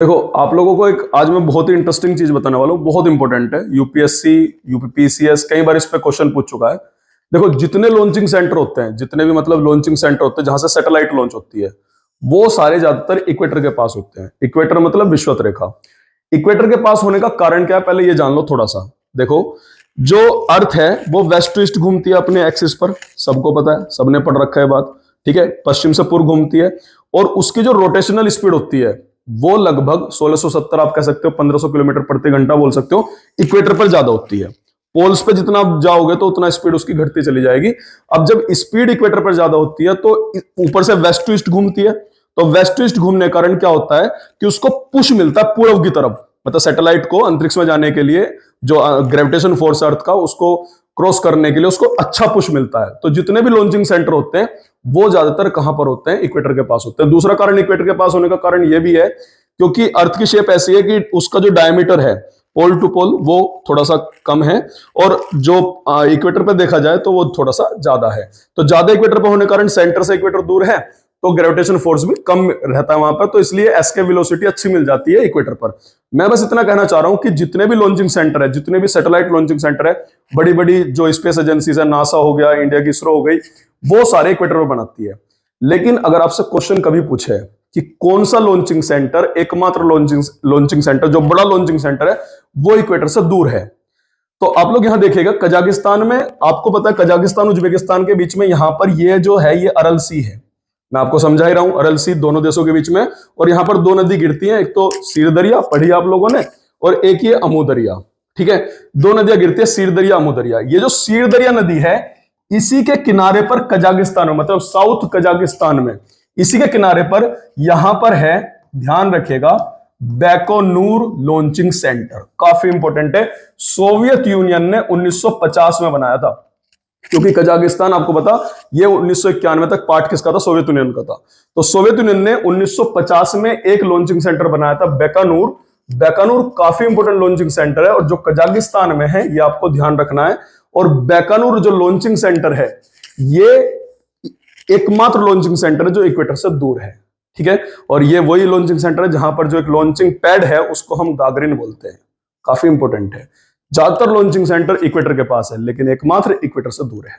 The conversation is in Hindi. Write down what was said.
देखो आप लोगों को एक आज मैं बहुत ही इंटरेस्टिंग चीज बताने वाला हूँ, बहुत इंपॉर्टेंट है। यूपीएससी, यूपीपीसीएस कई बार इस पे क्वेश्चन पूछ चुका है। देखो जितने लॉन्चिंग सेंटर होते हैं, जितने भी मतलब लॉन्चिंग सेंटर होते हैं जहां से सैटेलाइट लॉन्च होती है, वो सारे ज्यादातर इक्वेटर के पास होते हैं। इक्वेटर मतलब विषुवत रेखा। इक्वेटर के पास होने का कारण क्या है, पहले ये जान लो थोड़ा सा। देखो जो अर्थ है वो वेस्ट टू ईस्ट घूमती है अपने एक्सिस पर, सबको पता है, सबने पढ़ रखा है बात, ठीक है। पश्चिम से पूर्व घूमती है और उसकी जो रोटेशनल स्पीड होती है वो लगभग 1670, आप कह सकते हो 1500 किलोमीटर प्रति घंटा बोल सकते हो, इक्वेटर पर ज्यादा होती है। पोल्स पे जितना आप जाओगे तो उतना स्पीड उसकी घटती चली जाएगी। अब जब स्पीड इक्वेटर पर ज्यादा होती है तो ऊपर से वेस्ट टू ईस्ट घूमती है, तो वेस्ट टू ईस्ट घूमने के कारण क्या होता है कि उसको पुश मिलता है पूर्व की तरफ, मतलब सैटेलाइट को अंतरिक्ष में जाने के लिए जो ग्रेविटेशन फोर्स अर्थ का उसको क्रॉस करने के लिए उसको अच्छा पुश मिलता है। तो जितने भी लॉन्चिंग सेंटर होते हैं वो ज्यादातर कहां पर होते हैं, इक्वेटर के पास होते हैं। दूसरा कारण इक्वेटर के पास होने का कारण यह भी है क्योंकि अर्थ की शेप ऐसी है कि उसका जो डायमीटर है पोल टू पोल वो थोड़ा सा कम है, और जो इक्वेटर पे देखा जाए तो वो थोड़ा सा ज्यादा है। तो ज्यादा इक्वेटर पे होने के कारण सेंटर से इक्वेटर दूर है तो ग्रेविटेशन फोर्स भी कम रहता है वहां पर, तो इसलिए एस्केप वेलोसिटी अच्छी मिल जाती है इक्वेटर पर। मैं बस इतना कहना चाह रहा हूं कि जितने भी लॉन्चिंग सेंटर है, जितने भी सैटेलाइट लॉन्चिंग सेंटर है, बड़ी बड़ी जो स्पेस एजेंसीज है, नासा हो गया, इंडिया की इसरो हो गई, वो सारे इक्वेटर पर बनाती है। लेकिन अगर आपसे क्वेश्चन कभी पूछे कि कौन सा लॉन्चिंग सेंटर, एकमात्र लॉन्चिंग सेंटर जो बड़ा लॉन्चिंग सेंटर है वो इक्वेटर से दूर है, तो आप लोग यहां देखिएगा कजाकिस्तान में, आपको पता है कजाकिस्तान उज्बेकिस्तान के बीच में यहां पर ये जो है ये अरल सी है। मैं आपको समझा ही रहा हूं, अरल सी दोनों देशों के बीच में, और यहां पर दो नदी गिरती हैं, एक तो सीर दरिया पढ़ी आप लोगों ने, और एक ये अमू दरिया, ठीक है। दो नदियां गिरती है, सीर दरिया, अमू दरिया। ये जो सीर दरिया नदी है इसी के किनारे पर कजाकिस्तान में, मतलब साउथ कजाकिस्तान में, इसी के किनारे पर यहां पर है, ध्यान रखिएगा, बैकोनूर लॉन्चिंग सेंटर। काफी इंपॉर्टेंट है, सोवियत यूनियन ने 1950 में बनाया था, क्योंकि कजाकिस्तान आपको पता ये 1991 तक पार्ट किसका था, सोवियत यूनियन का था। तो सोवियत यूनियन ने 1950 में एक लॉन्चिंग सेंटर बनाया था, बैकानूर। बैकानूर काफी इंपॉर्टेंट लॉन्चिंग सेंटर है, और जो कजाकिस्तान में है ये आपको ध्यान रखना है। और बैकानूर जो लॉन्चिंग सेंटर है ये एकमात्र लॉन्चिंग सेंटर है जो इक्वेटर से दूर है, ठीक है। और ये वही लॉन्चिंग सेंटर है जहां पर जो एक लॉन्चिंग पैड है उसको हम गागरिन बोलते हैं, काफी इंपॉर्टेंट है। ज्यादातर लॉन्चिंग सेंटर इक्वेटर के पास है लेकिन एकमात्र इक्वेटर से दूर है।